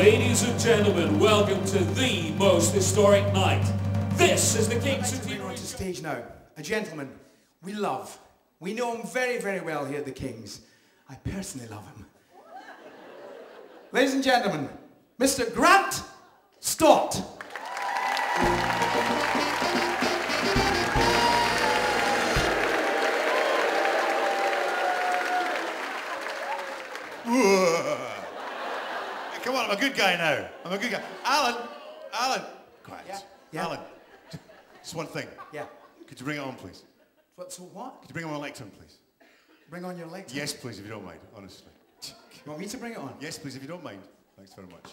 Ladies and gentlemen, welcome to the most historic night. This is the King's Centenary. On to stage now. A gentleman we love. We know him very, very well here at the King's. I personally love him. Ladies and gentlemen, Mr. Grant Stott. Come on, I'm a good guy now. I'm a good guy. Alan, quiet. Yeah. Alan, just one thing. Yeah. Could you bring it on, please? What? Could you bring it on my lectern, please? Bring on your lectern? Yes, please, if you don't mind, honestly. You want me to bring it on? Yes, please, if you don't mind. Thanks very much.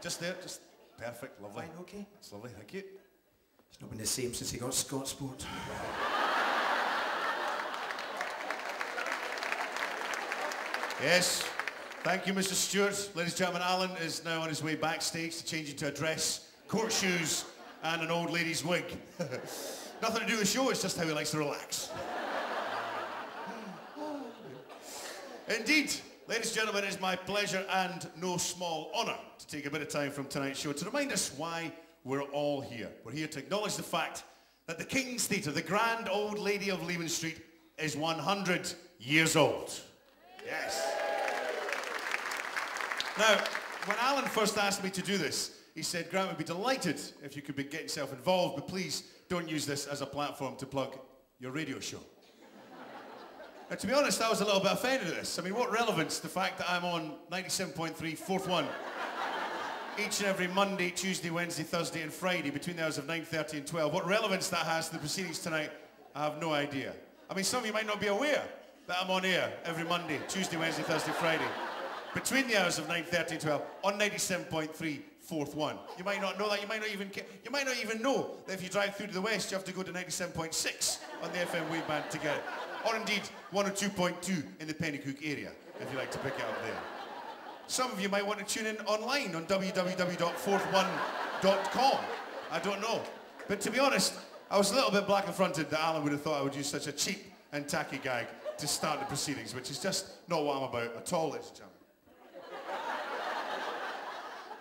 Just there, just perfect, lovely. Fine, okay. It's lovely, thank you. It's not been the same since he got Scott Sport. Yes, thank you, Mr. Stewart. Ladies and gentlemen, Alan is now on his way backstage to change into a dress, court shoes, and an old lady's wig. Nothing to do with the show, it's just how he likes to relax. Indeed, ladies and gentlemen, it is my pleasure and no small honour to take a bit of time from tonight's show to remind us why we're all here. We're here to acknowledge the fact that the King's Theatre, the grand old lady of Leman Street, is 100 years old. Yes. Now, when Alan first asked me to do this, he said, Grant would be delighted if you could get yourself involved, but please don't use this as a platform to plug your radio show. Now, to be honest, I was a little bit offended at this. I mean, what relevance, the fact that I'm on 97.3, fourth one, each and every Monday, Tuesday, Wednesday, Thursday and Friday between the hours of 9:30 and 12. What relevance that has to the proceedings tonight, I have no idea. I mean, some of you might not be aware that I'm on air every Monday, Tuesday, Wednesday, Thursday, Friday, between the hours of 9:30 and 12 on 97.3, fourth one. You might not know that. You might not even know that if you drive through to the west, you have to go to 97.6 on the FM waveband to get it. Or indeed 102.2 in the Pennycook area, if you like to pick it up there. Some of you might want to tune in online on www.fourthone.com. I don't know. But to be honest, I was a little bit black and fronted that Alan would have thought I would use such a cheap and tacky gag to start the proceedings, which is just not what I'm about at all, ladies and gentlemen.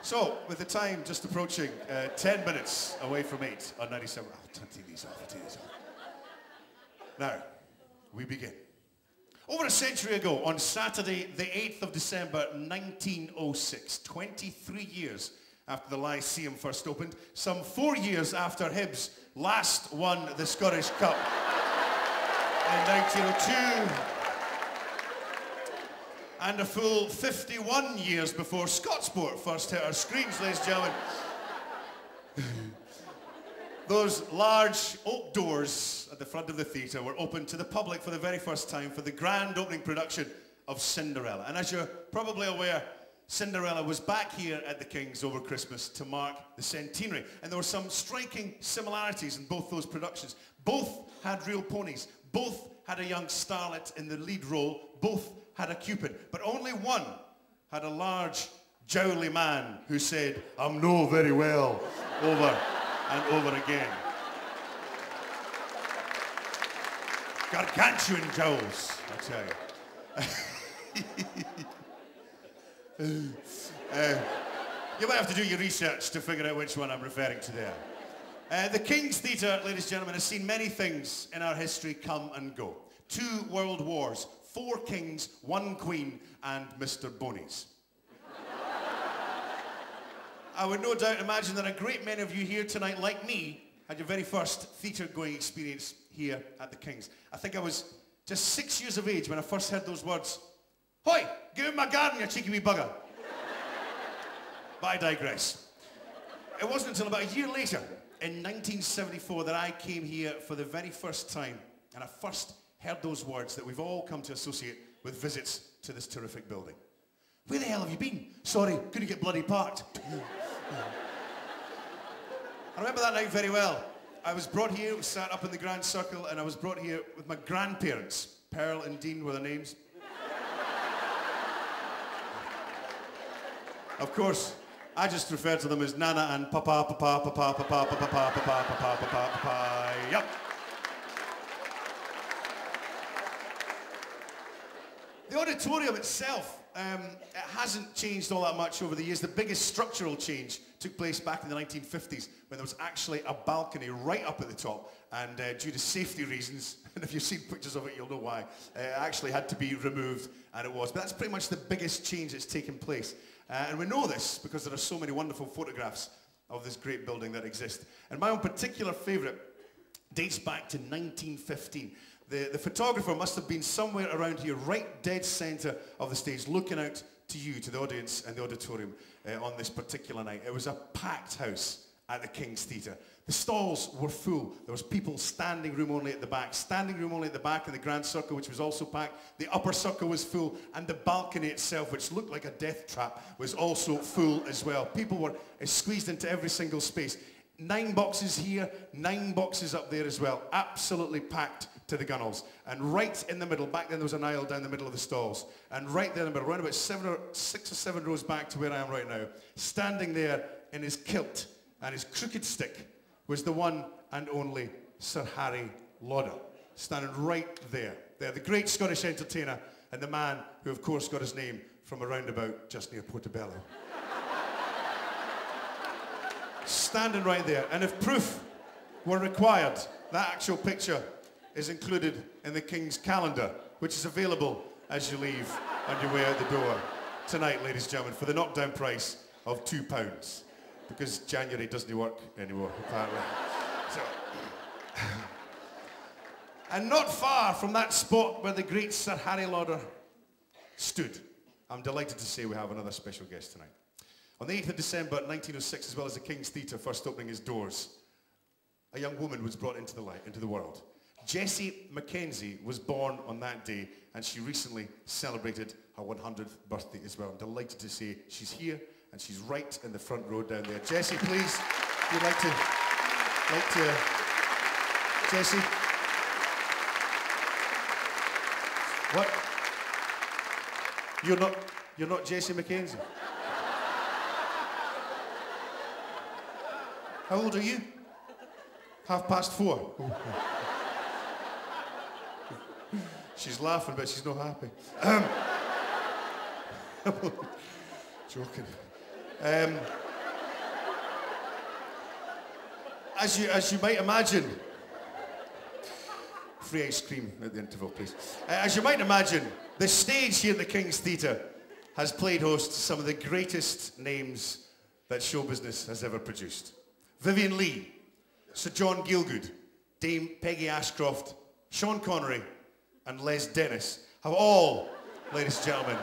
So, with the time just approaching 10 minutes away from 8 on 97... I'll take these off. Now, we begin. Over a century ago, on Saturday, the 8th of December, 1906, 23 years after the Lyceum first opened, some 4 years after Hibs last won the Scottish Cup in 1902, and a full 51 years before Scottsport first hit our screens, ladies and gentlemen. Those large oak doors at the front of the theatre were opened to the public for the very first time for the grand opening production of Cinderella. And as you're probably aware, Cinderella was back here at the King's over Christmas to mark the Centenary. And there were some striking similarities in both those productions. Both had real ponies. Both had a young starlet in the lead role. Both had a Cupid. But only one had a large, jowly man who said, "I'm no very well," over and over again. Gargantuan jowls, I tell you. You might have to do your research to figure out which one I'm referring to there. The King's Theatre, ladies and gentlemen, has seen many things in our history come and go. 2 world wars, 4 kings, 1 queen, and Mr. Bonies. I would no doubt imagine that a great many of you here tonight, like me, had your very first theatre-going experience here at the King's. I think I was just 6 years of age when I first heard those words, "Hoi, give me my garden, you cheeky wee bugger." But I digress. It wasn't until about a year later, in 1974, that I came here for the very first time, and I first heard those words that we've all come to associate with visits to this terrific building. "Where the hell have you been?" "Sorry, couldn't get bloody parked." I remember that night very well. I was brought here, sat up in the grand circle, and I was brought here with my grandparents. Pearl and Dean were their names. Of course, I just refer to them as Nana and Papa, Papa, Papa, Papa, Papa, Papa, Papa, Papa, Papa, Papa, yep. The auditorium itself, it hasn't changed all that much over the years. The biggest structural change took place back in the 1950s when there was actually a balcony right up at the top, and due to safety reasons, and if you've seen pictures of it you'll know why, it actually had to be removed, and it was. But that's pretty much the biggest change that's taken place. And we know this because there are so many wonderful photographs of this great building that exist. And my own particular favourite dates back to 1915. The photographer must have been somewhere around here, right dead centre of the stage, looking out to you, to the audience and the auditorium on this particular night. It was a packed house at the King's Theatre. The stalls were full. There was people standing room only at the back in the Grand Circle, which was also packed. The upper circle was full, and the balcony itself, which looked like a death trap, was also full as well. People were squeezed into every single space. 9 boxes here, 9 boxes up there as well. Absolutely packed to the gunnels. And right in the middle, back then there was an aisle down the middle of the stalls. And right there in the middle, around about 6 or 7 rows back to where I am right now, standing there in his kilt and his crooked stick, was the one and only Sir Harry Lauder. Standing right there. There, the great Scottish entertainer and the man who of course got his name from a roundabout just near Portobello. Standing right there. And if proof were required, that actual picture is included in the King's calendar, which is available as you leave on your way out the door tonight, ladies and gentlemen, for the knockdown price of £2. Because January doesn't work anymore, apparently. So. And not far from that spot where the great Sir Harry Lauder stood, I'm delighted to say we have another special guest tonight. On the 8th of December 1906, as well as the King's Theatre first opening its doors, a young woman was brought into the world. Jessie Mackenzie was born on that day, and she recently celebrated her 100th birthday as well. I'm delighted to say she's here, and she's right in the front row down there. Jessie, please, if you'd like to, Jessie. What? You're not Jessie Mackenzie? How old are you? 4:30. She's laughing, but she's not happy. Joking. As you might imagine, free ice cream at the interval, please. As you might imagine, the stage here at the King's Theatre has played host to some of the greatest names that show business has ever produced. Vivian Leigh, Sir John Gielgud, Dame Peggy Ashcroft, Sean Connery, and Les Dennis have all, ladies and gentlemen,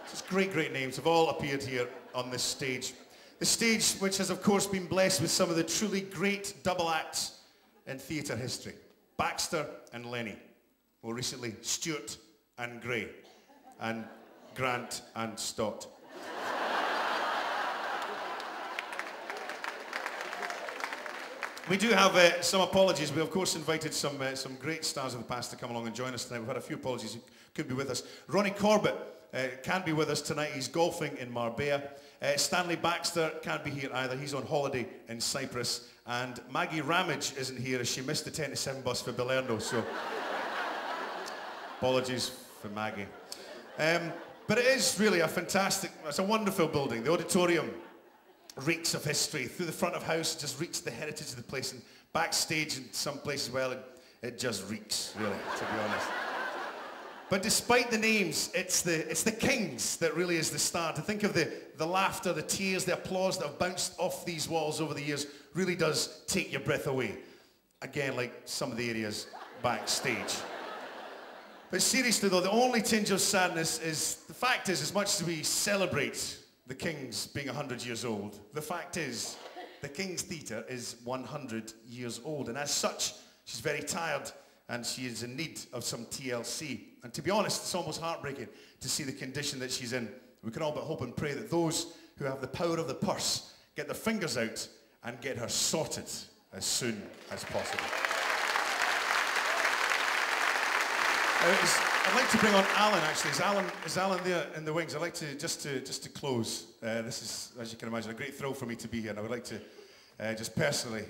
such great names, have all appeared here on this stage. The stage which has of course been blessed with some of the truly great double acts in theatre history. Baxter and Lenny. More recently, Stewart and Gray. And Grant and Stott. We do have some apologies. We of course invited some great stars of the past to come along and join us tonight. We've had a few apologies who couldn't be with us. Ronnie Corbett can't be with us tonight. He's golfing in Marbella. Stanley Baxter can't be here either. He's on holiday in Cyprus. And Maggie Ramage isn't here as she missed the 10 to 7 bus for Belerno. So apologies for Maggie. But it is really a fantastic, it's a wonderful building. The auditorium reeks of history. Through the front of house, it just reeks the heritage of the place, and backstage in some places, well, it just reeks, really, to be honest. But despite the names, it's the Kings that really is the star. To think of the laughter, the tears, the applause that have bounced off these walls over the years really does take your breath away. Again, like some of the areas backstage. But seriously though, the only tinge of sadness is, the fact is, as much as we celebrate the Kings being 100 years old, the fact is, the King's Theatre is 100 years old, and as such, she's very tired, and she is in need of some TLC. And to be honest, it's almost heartbreaking to see the condition that she's in. We can all but hope and pray that those who have the power of the purse get their fingers out and get her sorted as soon as possible. I'd like to bring on Alan, actually. Is Alan there in the wings? I'd like to, just to close. This is, as you can imagine, a great thrill for me to be here. And I would like to just personally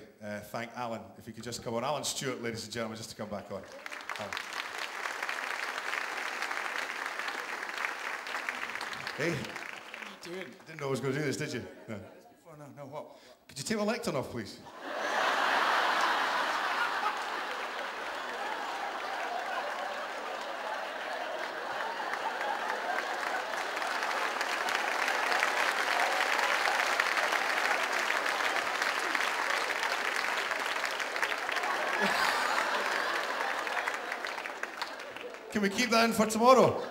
thank Alan, if he could just come on. Alan Stewart, ladies and gentlemen, just to come back on. Alan. Hey, What are you doing? didn't know I was going to do this, did you? No. Before, no, what? Could you take my lectern off, please? Can we keep that in for tomorrow?